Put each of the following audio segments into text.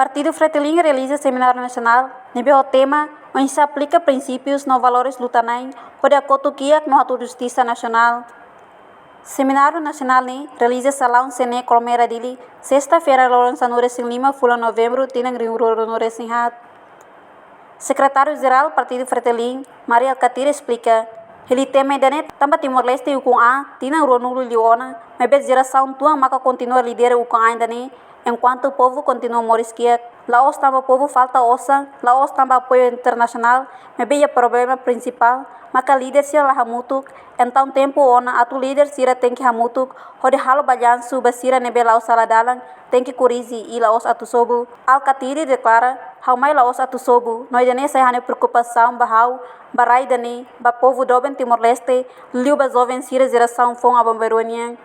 Partido Fretilin realiza seminário nacional, nível o tema, onde se aplica princípios no valores lutanai, onde a cotuquiak no atu justiça nacional. Seminário nacional ni realiza salão Sene Colmeira Dili, sexta-feira, Lourenço Nures em Lima, fula novembro, tinang Rio Nures em Hat. Secretário-Geral Partido Fretilin, Maria Alcatir explica, ele tema dane tambah Timor-Leste e ukung a, tinang Ronulu Liona, mas bet geração tua maka continua liderar ukung a dane, enquanto o povo continua morisquiak. Laos tambah povo falta osa, Laos tambah apoio internacional, mas bem o problema principal, maka líder sira lah hamutuk, então tempo ona atu líder sira tem que hamutuk, hode halo balanço basira nebe Laos saladalang, tem que curizi e Laos atu sobu. Alcatiri declara, haumai Laos atu sobu, nós dane sai hane preocupação bahau, barai dane, ba povo doben Timor-Leste, liu ba jovem sira geração fong abamberuanian.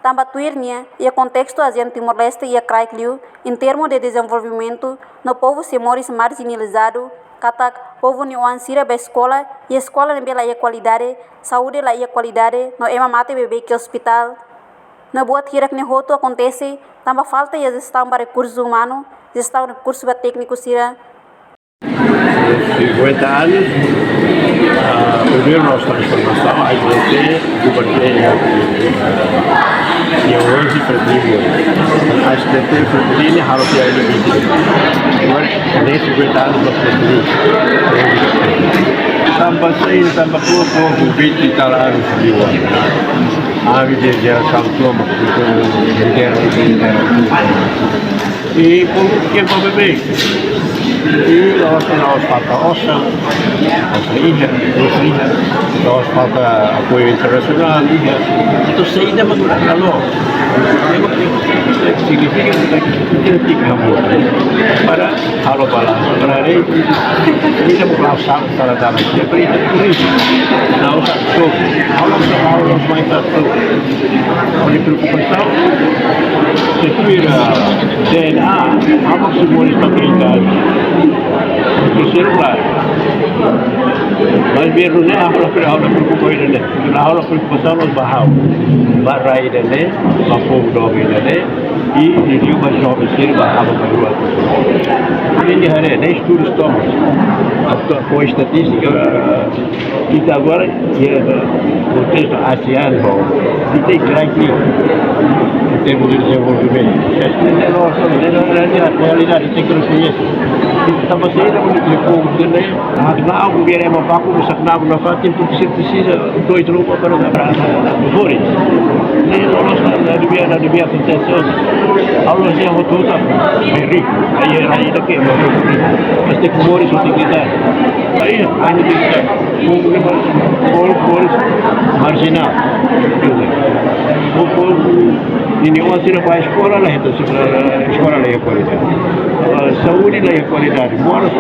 Tambah tuirnya, e o contexto ASEAN Timor-Leste e a Craicliu, em termos de desenvolvimento, no povo se moris marginalizado, katak povo niuan sira ba escola, e escola nembela ia qualidade, saúde la ia qualidade, no ema mate bebê que hospital. Na buat hirak ni hoto acontece, tambah falta ia gestão para recursos humanos, gestão recursos técnicos sira. 50 anos, primeiro nossa transformação, a gente governou e hoje Fretilin, a gente Fretilin harus dia lebih. Nesse 50 anos nós Fretilin, tambah saya tambah pouco bukit di talaan jiwa. Kami dia satu e por que para beber? E nós falta ossa ilha, nós falta apoio internacional, itu sehingga kalau significa que tem que amor para halo balas para ini bukan salah dia beri turis não satu halo mais satu oleh preocupação sesuai DNA apa semua estabilidade terceiro lugar mas biar dunia halo preocupação ini halo preocupação nos bahau barai dene mampu dobi dene e diriu mais jovem serba halo kedua ini hari ini estudo estamos com a estatística kita agora ya contexto ASEAN e tem que em termos de desenvolvimento a realidade tem que reconhecer estamos saindo de povo dele mas o governo é uma vaca o sacnavo na fatin porque se precisa dois roupas para dar flores nem nós na devia acontecer Allah dia hotu tak rico aí daqui mas tem que morir só tem que dar aí kita flores marginal ini orang sila pa escola lah itu escola lah qualidade saúde lah qualidade moras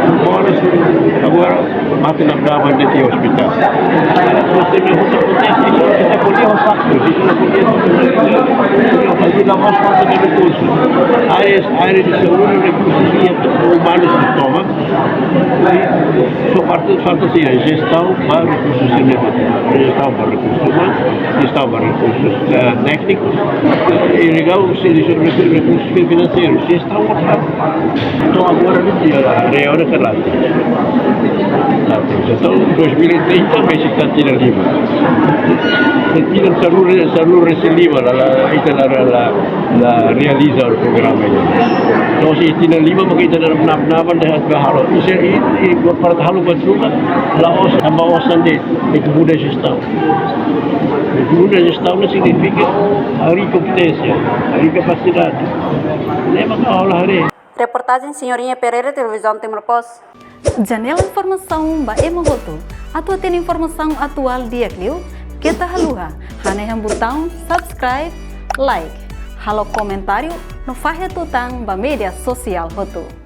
agora mati na brava de hospital você me kita podia usar isso não podia fazer a mais falta de recursos área de saúde recursos humanos do estômago só falta assim a gestão para recursos gestão para recursos humanos gestão para recursos técnicos e legal os recursos financeiros gestão então agora no dia real é claro então 2030 também se está tirando livre se tira seluruh resiliva la realiza o programa ini então se tira livre maka kita dalam benar-benar dah berharap ini para halu betul Laos tambah osan de muda gestão muda gestão não significa hari competência hari capacidade lembra Allah hari. Reportagem Senhorinha Pereira, Televisão Timor Post. Janela informação ba emogoto. Atua tem informação atual dia kliu. Kita haluha. Hane botão subscribe, like. Halo comentário no fahe tutang ba media sosial hotu.